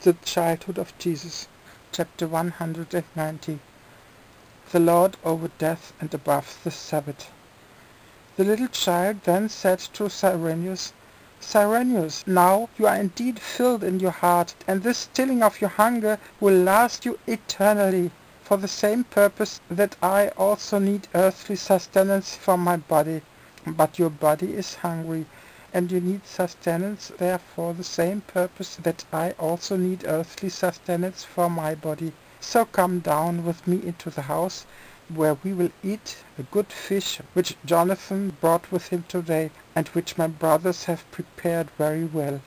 The Childhood of Jesus. Chapter 190. The Lord over death and above the Sabbath. The little child then said to Cyrenius, Cyrenius, now you are indeed filled in your heart, and this stilling of your hunger will last you eternally, for the same purpose that I also need earthly sustenance for my body. But your body is hungry, and you need sustenance, therefore the same purpose that I also need earthly sustenance for my body. So come down with me into the house, where we will eat a good fish which Jonathan brought with him today, and which my brothers have prepared very well.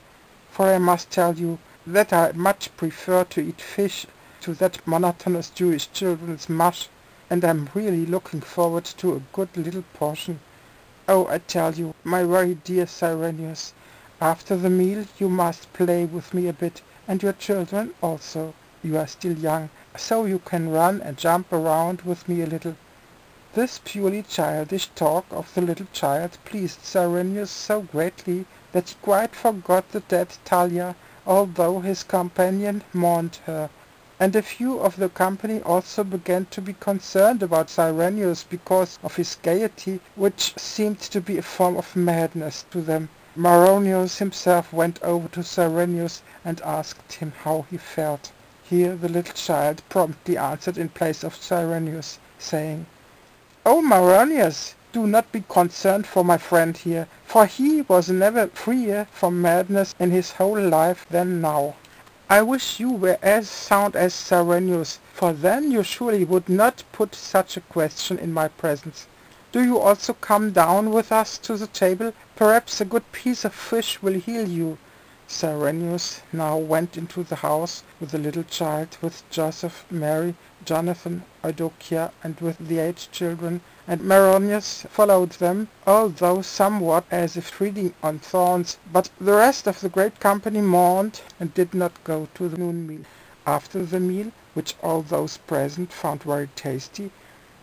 For I must tell you that I much prefer to eat fish to that monotonous Jewish children's mush, and I am really looking forward to a good little portion. Oh, I tell you, my very dear Cyrenius, after the meal you must play with me a bit, and your children also. You are still young, so you can run and jump around with me a little. This purely childish talk of the little child pleased Cyrenius so greatly that he quite forgot the dead Talia, although his companion mourned her. And a few of the company also began to be concerned about Cyrenius because of his gaiety, which seemed to be a form of madness to them. Maronius himself went over to Cyrenius and asked him how he felt. Here the little child promptly answered in place of Cyrenius, saying, "O Maronius, do not be concerned for my friend here, for he was never freer from madness in his whole life than now. I wish you were as sound as Cyrenius, for then you surely would not put such a question in my presence. Do you also come down with us to the table? Perhaps a good piece of fish will heal you." Cyrenius now went into the house with the little child, with Joseph, Mary, Jonathan, Eudokia, and with the 8 children, and Maronius followed them, although somewhat as if treading on thorns, but the rest of the great company mourned and did not go to the noon meal. After the meal, which all those present found very tasty,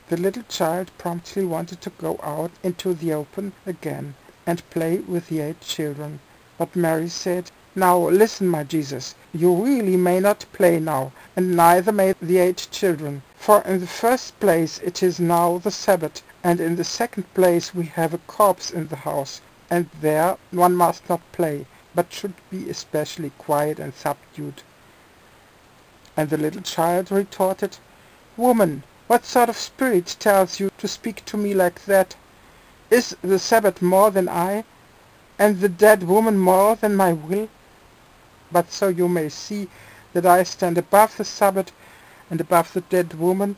the little child promptly wanted to go out into the open again and play with the 8 children. But Mary said, "Now listen, my Jesus, you really may not play now, and neither may the 8 children. For in the first place it is now the Sabbath, and in the second place we have a corpse in the house, and there one must not play, but should be especially quiet and subdued." And the little child retorted, "Woman, what sort of spirit tells you to speak to me like that? Is the Sabbath more than I, and the dead woman more than my will? But so you may see that I stand above the Sabbath and above the dead woman,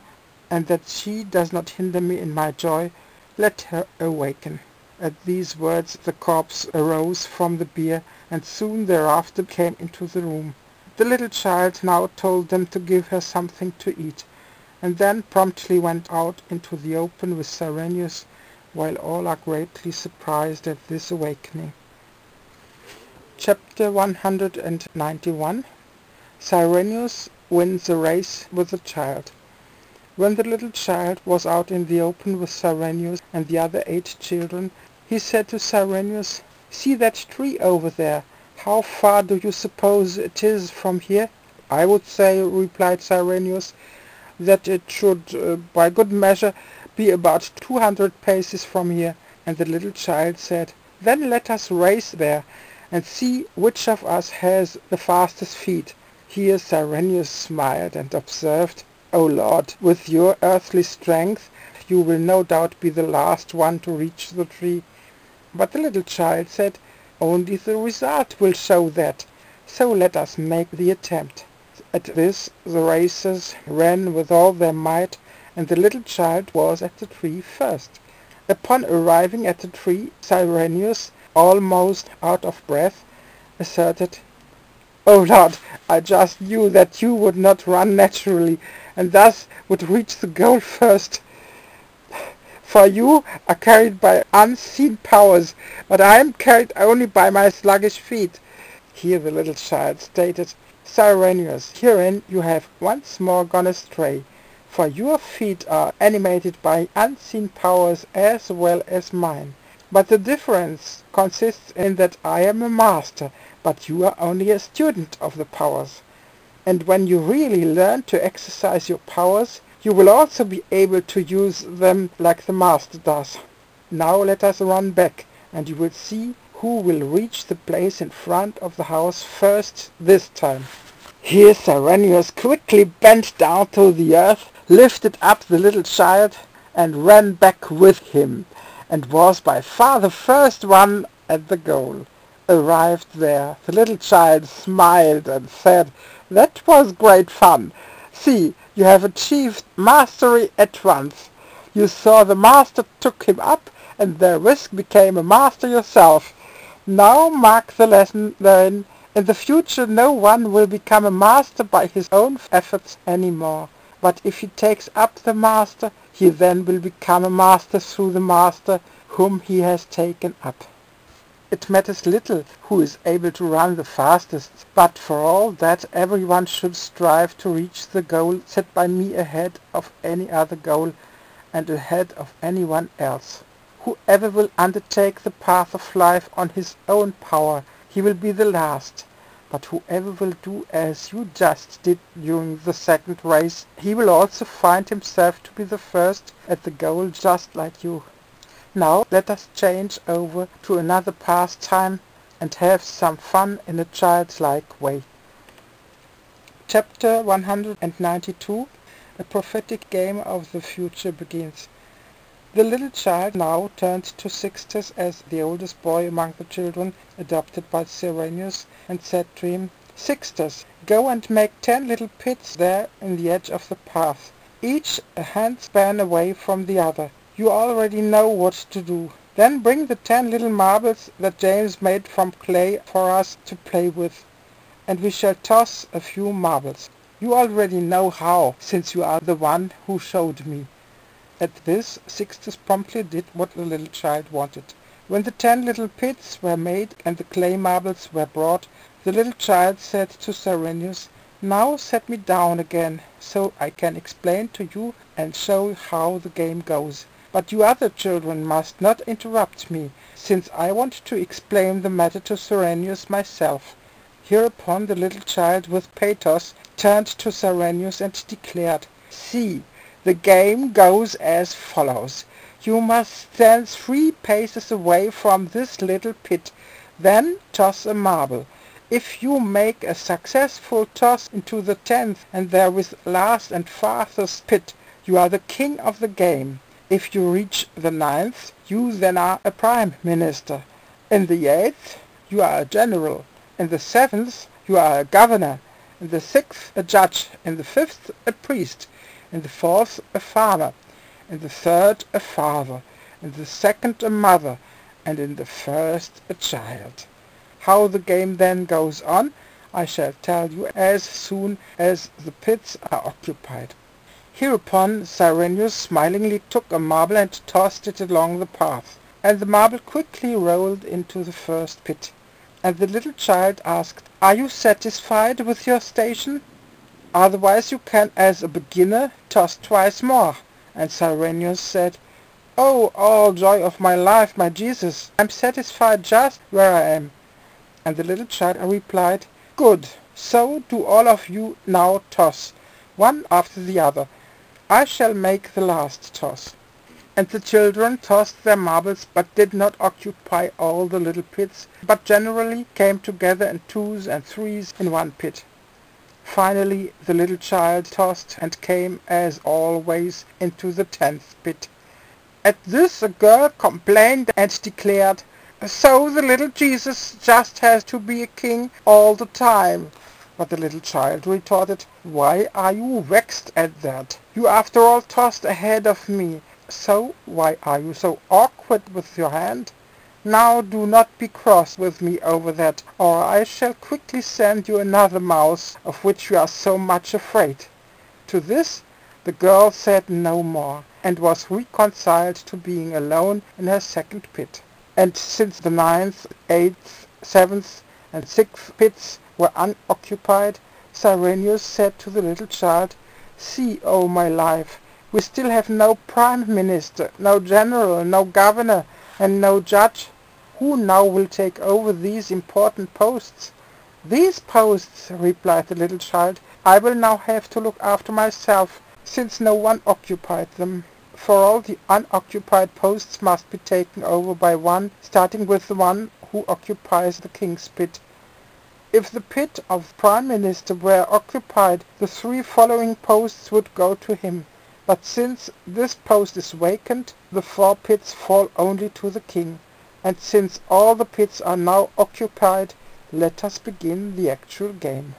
and that she does not hinder me in my joy. Let her awaken." At these words the corpse arose from the bier, and soon thereafter came into the room. The little child now told them to give her something to eat, and then promptly went out into the open with Cyrenius, while all are greatly surprised at this awakening. Chapter 191. Cyrenius wins a race with the child. When the little child was out in the open with Cyrenius and the other 8 children, he said to Cyrenius, "See that tree over there. How far do you suppose it is from here?" "I would say," replied Cyrenius, "that it should, by good measure, be about 200 paces from here." And the little child said, "Then let us race there, and see which of us has the fastest feet." Here Cyrenius smiled and observed, "O Lord, with your earthly strength you will no doubt be the last one to reach the tree." But the little child said, "Only the result will show that, so let us make the attempt." At this the racers ran with all their might, and the little child was at the tree first. Upon arriving at the tree, Cyrenius, almost out of breath, asserted, "O Lord, I just knew that you would not run naturally, and thus would reach the goal first. For you are carried by unseen powers, but I am carried only by my sluggish feet." Here the little child stated, "Cyrenius, herein you have once more gone astray, for your feet are animated by unseen powers as well as mine. But the difference consists in that I am a master, but you are only a student of the powers. And when you really learn to exercise your powers, you will also be able to use them like the Master does. Now let us run back, and you will see who will reach the place in front of the house first this time." Here Cyrenius quickly bent down to the earth, lifted up the little child, and ran back with him, and was by far the first one at the goal. Arrived there, the little child smiled and said, "That was great fun. See, you have achieved mastery at once. You saw the master took him up, and therewith became a master yourself. Now mark the lesson therein. In the future no one will become a master by his own efforts any more. But if he takes up the master, he then will become a master through the master whom he has taken up. It matters little who is able to run the fastest, but for all that everyone should strive to reach the goal set by me ahead of any other goal and ahead of anyone else. Whoever will undertake the path of life on his own power, he will be the last. But whoever will do as you just did during the second race, he will also find himself to be the first at the goal just like you. Now let us change over to another pastime and have some fun in a childlike way." Chapter 192. A prophetic game of the future begins. The little child now turned to Sixtus as the oldest boy among the children adopted by Cyrenius, and said to him, "Sixtus, go and make 10 little pits there in the edge of the path, each a handspan away from the other. You already know what to do. Then bring the 10 little marbles that James made from clay for us to play with, and we shall toss a few marbles. You already know how, since you are the one who showed me." At this, Sixtus promptly did what the little child wanted. When the 10 little pits were made and the clay marbles were brought, the little child said to Cyrenius, "Now set me down again, so I can explain to you and show how the game goes. But you other children must not interrupt me, since I want to explain the matter to Cyrenius myself." Hereupon the little child with pathos turned to Cyrenius and declared, "See, the game goes as follows. You must stand 3 paces away from this little pit, then toss a marble. If you make a successful toss into the 10th and therewith last and farthest pit, you are the king of the game. If you reach the 9th, you then are a prime minister. In the 8th, you are a general. In the 7th, you are a governor. In the 6th, a judge. In the 5th, a priest. In the 4th, a farmer. In the 3rd, a father. In the 2nd, a mother. And in the 1st, a child. How the game then goes on, I shall tell you as soon as the pits are occupied." Hereupon Cyrenius smilingly took a marble and tossed it along the path, and the marble quickly rolled into the first pit. And the little child asked, "Are you satisfied with your station? Otherwise you can, as a beginner, toss twice more." And Cyrenius said, "Oh, all joy of my life, my Jesus, I'm satisfied just where I am." And the little child replied, "Good, so do all of you now toss, one after the other. I shall make the last toss." And the children tossed their marbles, but did not occupy all the little pits, but generally came together in 2s and 3s in one pit. Finally the little child tossed and came, as always, into the 10th pit. At this a girl complained and declared, "So the little Jesus just has to be a king all the time." But the little child retorted, "Why are you vexed at that? You after all tossed ahead of me, so why are you so awkward with your hand? Now do not be cross with me over that, or I shall quickly send you another mouse, of which you are so much afraid." To this the girl said no more, and was reconciled to being alone in her 2nd pit. And since the 9th, 8th, 7th, and 6th pits were unoccupied, Cyrenius said to the little child, "See, O my life, we still have no prime minister, no general, no governor, and no judge. Who now will take over these important posts?" "These posts," replied the little child, I will now have to look after myself, since no one occupied them. For all the unoccupied posts must be taken over by one, starting with the one who occupies the king's pit. If the pit of the Prime Minister were occupied, the 3 following posts would go to him. But since this post is vacant, the 4 pits fall only to the king. And since all the pits are now occupied, let us begin the actual game.